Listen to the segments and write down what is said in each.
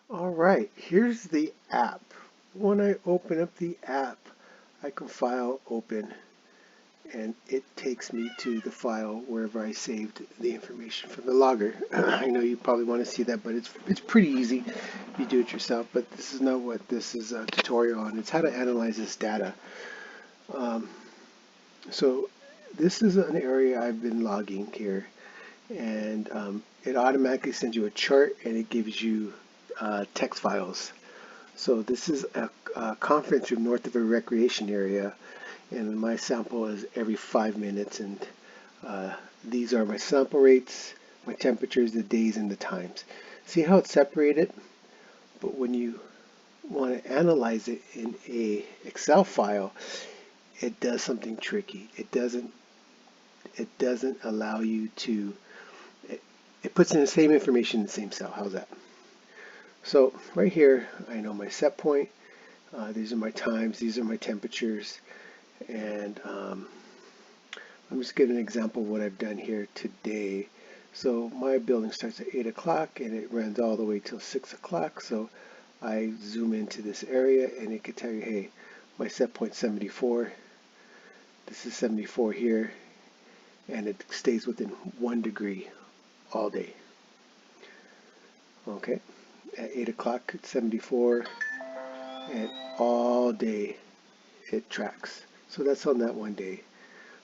All right, here's the app. When I open up the app, I can file open and it takes me to the file wherever I saved the information from the logger. I know you probably want to see that, but it's pretty easy if you do it yourself, but this is not what this is a tutorial on. It's how to analyze this data. Um, so this is an area I've been logging here, and it automatically sends you a chart and it gives you text files. So this is a conference room north of a recreation area, and my sample is every 5 minutes, and uh, these are my sample rates, my temperatures, the days, and the times. See how it's separated? But when you want to analyze it in a Excel file, it does something tricky. It doesn't allow you to it, it puts in the same information in the same cell. How's that? So right here, I know my set point. These are my times. These are my temperatures. And I'm just giving an example of what I've done here today. So my building starts at 8 o'clock and it runs all the way till 6 o'clock. So I zoom into this area and it can tell you, hey, my set point 74. This is 74 here, and it stays within 1 degree all day. Okay, at 8 o'clock it's 74, and all day it tracks. So that's on that one day.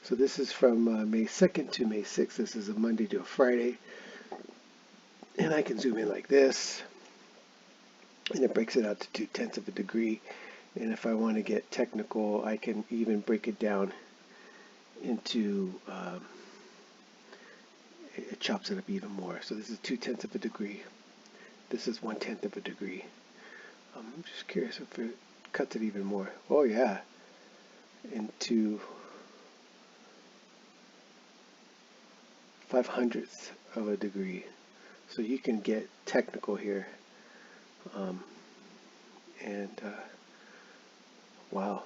So this is from May 2nd to May 6th. This is a Monday to a Friday. And I can zoom in like this, and it breaks it out to 2/10 of a degree. And if I want to get technical, I can even break it down into, it chops it up even more. So this is 2/10 of a degree. This is 1/10 of a degree. I'm just curious if it cuts it even more. Oh yeah, into 5/100th of a degree. So you can get technical here. Um, and wow,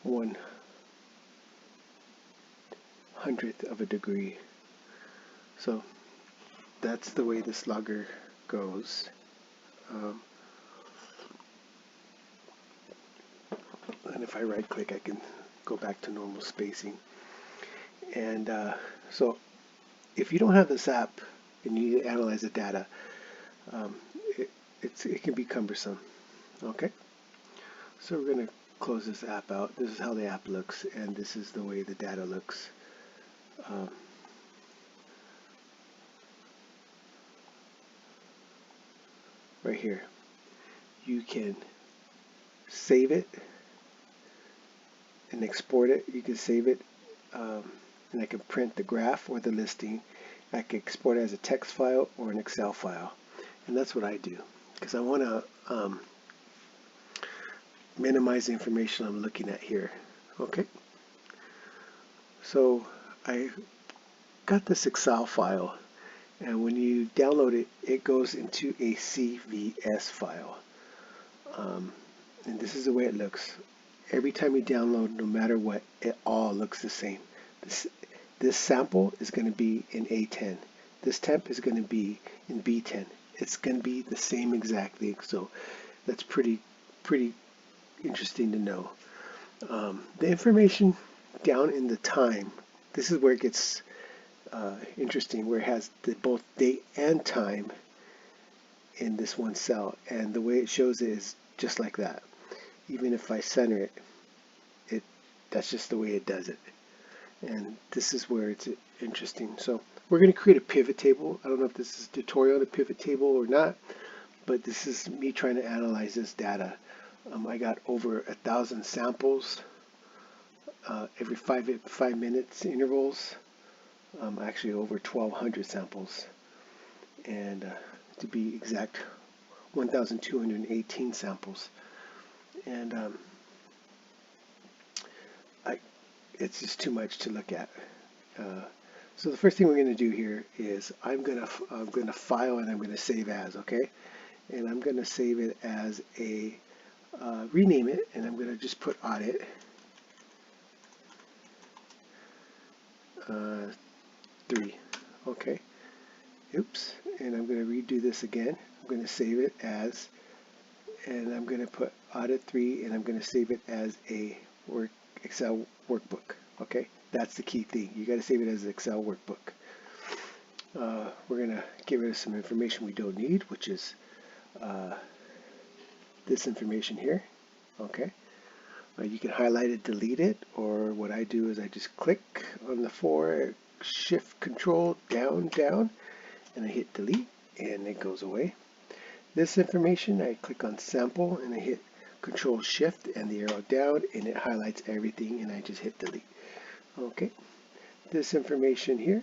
1/100th of a degree. So that's the way this logger goes. Um, and if I right click, I can go back to normal spacing. And so if you don't have this app and you need to analyze the data, um, it, it can be cumbersome. Okay, so we're going to close this app out. This is how the app looks, and this is the way the data looks. Um, right here, you can save it and export it. You can save it, and I can print the graph or the listing. I can export it as a text file or an Excel file, and that's what I do because I want to minimize the information I'm looking at here. Okay, so I got this Excel file, and when you download it, it goes into a CVS file. And this is the way it looks. Every time you download, no matter what, it all looks the same. This, this sample is going to be in A10. This temp is going to be in B10. It's going to be the same exact thing. So that's pretty interesting to know. The information down in the time, this is where it gets interesting, where it has both date and time in this one cell. And the way it shows it is just like that. Even if I center it, that's just the way it does it. And this is where it's interesting. So we're going to create a pivot table. I don't know if this is a tutorial on a pivot table or not, but this is me trying to analyze this data. I got over 1,000 samples every 5 minutes intervals. Actually over 1,200 samples, and to be exact, 1,218 samples. And it's just too much to look at. So the first thing we're going to do here is I'm going to file and I'm going to save as, okay? And I'm going to save it as a rename it, and I'm going to just put audit 3, okay? Oops, and I'm going to redo this again. I'm going to save it as, and I'm going to put audit 3, and I'm going to save it as a Excel workbook. Okay, that's the key thing. You got to save it as an Excel workbook. We're going to get rid of some information we don't need, which is this information here. Okay, you can highlight it, delete it, or what I do is I just click on the 4, shift control down, down, and I hit delete, and it goes away. This information, I click on sample, and I hit control shift and the arrow down, and it highlights everything, and I just hit delete. Okay, this information here,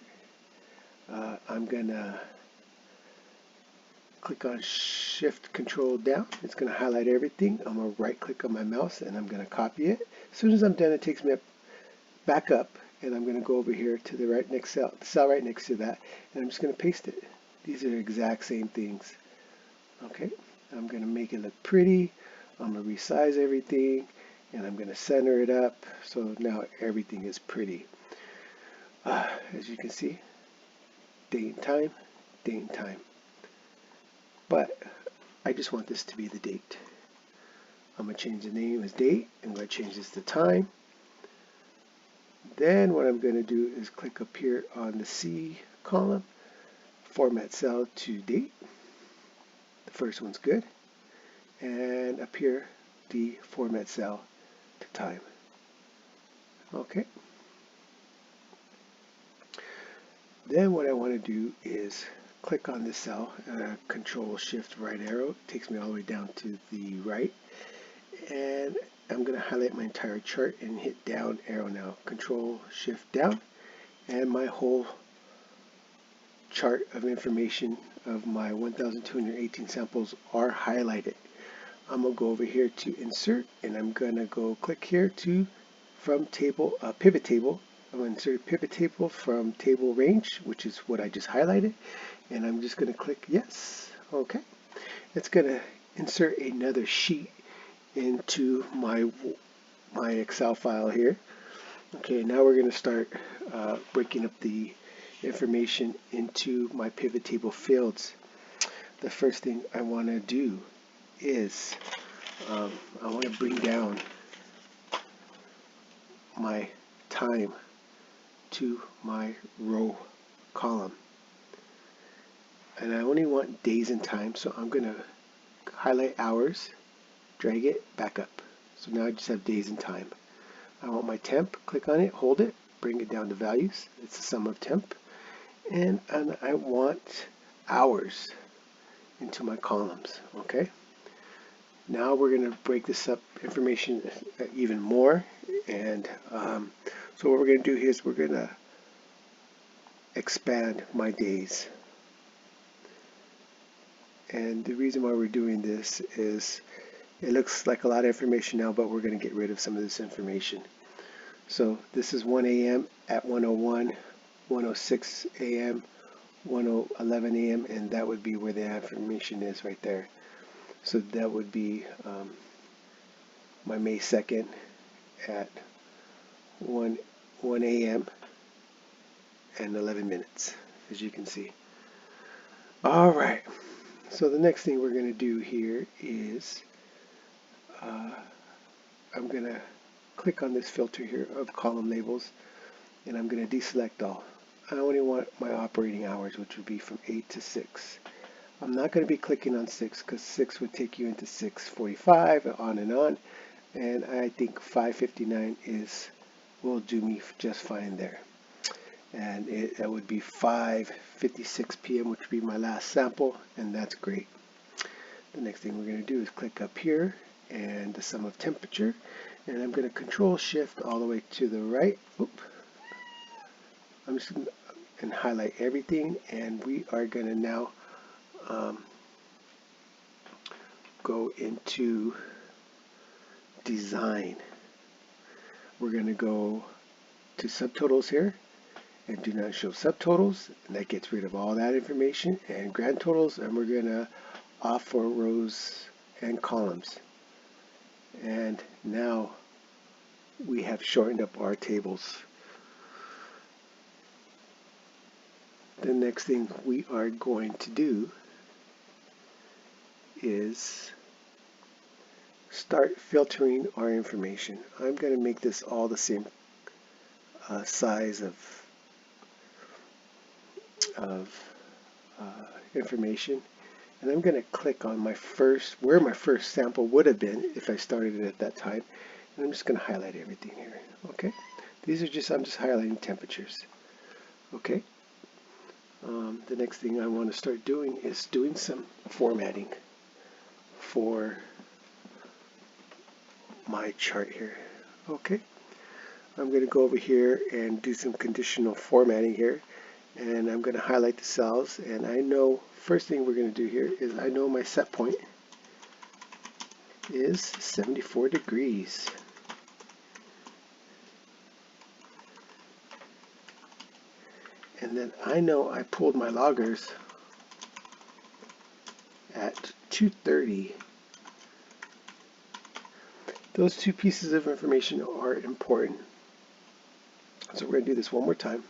I'm gonna click on shift control down. It's gonna highlight everything. I'm gonna right click on my mouse, and I'm gonna copy it. As soon as I'm done, it takes me back up, and I'm gonna go over here to the right next cell right next to that, and I'm just gonna paste it. These are the exact same things. Okay, I'm gonna make it look pretty. I'm gonna resize everything, and I'm gonna center it up so now everything is pretty. As you can see, date and time, date and time. But I just want this to be the date. I'm going to change the name as date. I'm going to change this to time. Then what I'm going to do is click up here on the C column, format cell to date. The first one's good. And up here, the format cell to time. Okay. Then what I want to do is click on this cell, control shift right arrow, takes me all the way down to the right, and I'm going to highlight my entire chart and hit down arrow now, control shift down, and my whole chart of information of my 1,218 samples are highlighted. I'm going to go over here to insert, and I'm going to go click here to from table, pivot table. I'm going to insert pivot table from table range, which is what I just highlighted, and I'm just going to click yes. Okay, it's going to insert another sheet into my Excel file here. Okay, now we're going to start breaking up the information into my pivot table fields. The first thing I want to do is I want to bring down my time to my row column, and I only want days and time, so I'm going to highlight hours, drag it back up, so now I just have days and time. I want my temp, click on it, hold it, bring it down to values, it's the sum of temp, and I want hours into my columns. Okay, now we're going to break this up information even more, and so what we're going to do here is we're going to expand my days. And the reason why we're doing this is it looks like a lot of information now, but we're going to get rid of some of this information. So this is 1 a.m. at 1:01, 1:06 a.m., 1:11 a.m., and that would be where the information is right there. So that would be my May 2nd at 1 a.m. and 11 minutes, as you can see. All right, so the next thing we're going to do here is I'm going to click on this filter here of column labels, and I'm going to deselect all. I only want my operating hours, which would be from 8 to 6. I'm not going to be clicking on 6 because 6 would take you into 6:45 and on, and I think 5:59 will do me just fine there. And that would be 5:56 p.m., which would be my last sample, and that's great. The next thing we're going to do is click up here and the sum of temperature, and I'm going to control shift all the way to the right. Oop. I'm just going to highlight everything, and we are going to now go into design. We're going to go to subtotals here and do not show subtotals, and that gets rid of all that information, and grand totals, and we're going to off for rows and columns. And now we have shortened up our tables. the next thing we are going to do is start filtering our information. I'm going to make this all the same size of information, and I'm going to click on my first, where my first sample would have been if I started it at that time, and I'm just going to highlight everything here. Okay, these are just, I'm just highlighting temperatures. Okay, the next thing I want to start doing is doing some formatting for my chart here. Okay, I'm going to go over here and do some conditional formatting here, and I'm going to highlight the cells. And I know first thing we're going to do here is I know my set point is 74 degrees. And then I know I pulled my loggers at 230. Those two pieces of information are important. So we're going to do this one more time.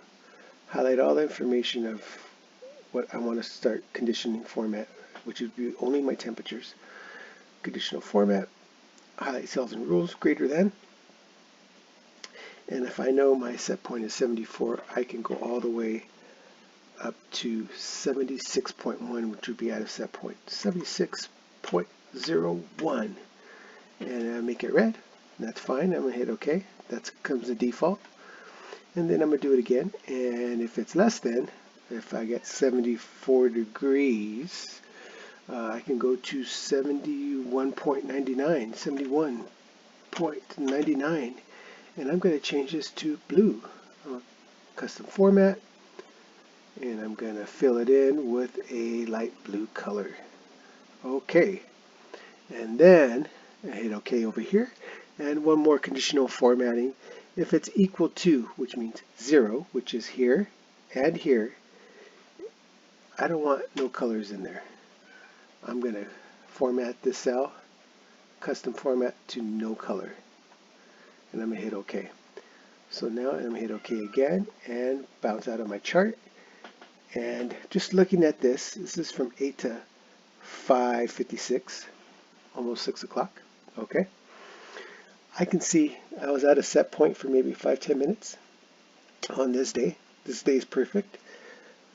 Highlight all the information of what I want to start conditioning format, which would be only my temperatures. Conditional format, highlight cells and rules greater than. And if I know my set point is 74, I can go all the way up to 76.1, which would be out of set point. 76.01. And make it red. That's fine. I'm going to hit OK. That comes the default. And then I'm going to do it again. And if it's less than, if I get 74 degrees, I can go to 71.99, 71.99. And I'm going to change this to blue. Custom format. And I'm going to fill it in with a light blue color. OK. And then I hit OK over here. And one more conditional formatting. If it's equal to, which means 0, which is here and here, I don't want no colors in there. I'm going to format this cell, custom format to no color. And I'm going to hit OK. So now I'm going to hit OK again and bounce out of my chart. And just looking at this is from 8 to 5:56, almost 6 o'clock. Okay. I can see I was at a set point for maybe 5-10 minutes on this day. This day is perfect.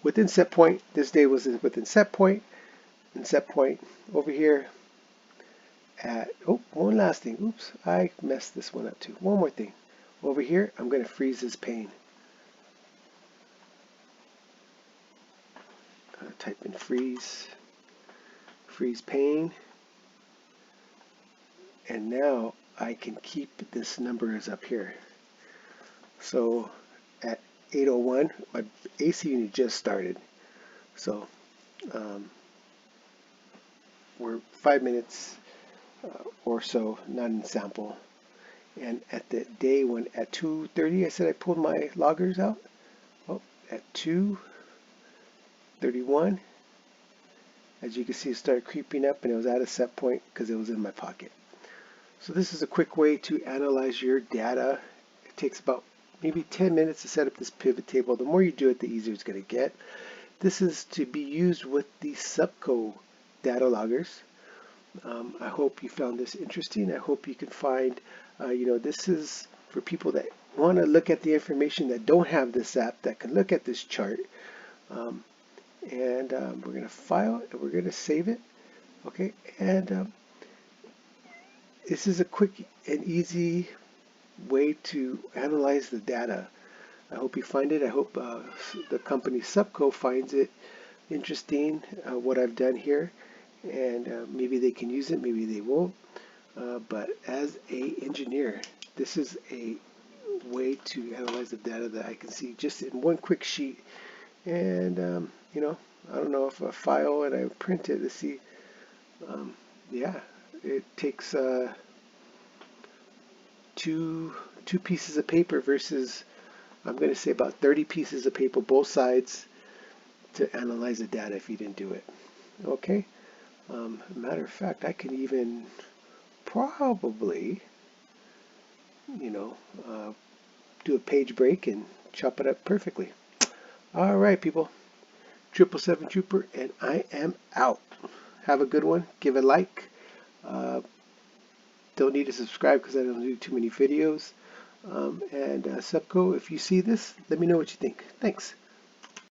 Within set point, this day was within set point, and set point over here at, oh, one last thing. Oops, I messed this one up too. One more thing. Over here, I'm going to freeze this pane. Type in freeze pane, and now I can keep this numbers up here. So at 8:01, my AC unit just started. So we're 5 minutes or so not in sample. And at the day when at 2:30, I said I pulled my loggers out. Well, at 2:31, as you can see, it started creeping up, and it was at a set point because it was in my pocket. So this is a quick way to analyze your data. It takes about maybe 10 minutes to set up this pivot table. The more you do it, the easier it's going to get. This is to be used with the SUPCO data loggers. I hope you found this interesting. I hope you can find, this is for people that want to look at the information that don't have this app, that can look at this chart. We're going to file and we're going to save it. Okay, and this is a quick and easy way to analyze the data. I hope you find it. I hope the company SUPCO finds it interesting, what I've done here, and maybe they can use it, maybe they won't. But as an engineer, this is a way to analyze the data that I can see just in one quick sheet. And I don't know if I file and I print it to see. Yeah, it takes two pieces of paper versus, I'm going to say, about 30 pieces of paper, both sides, to analyze the data if you didn't do it. Okay. Matter of fact, I can even probably, do a page break and chop it up perfectly. All right, people. 777 Trooper, and I am out. Have a good one. Give a like. Uh, don't need to subscribe because I don't do too many videos. And SUPCO, if you see this, let me know what you think. Thanks.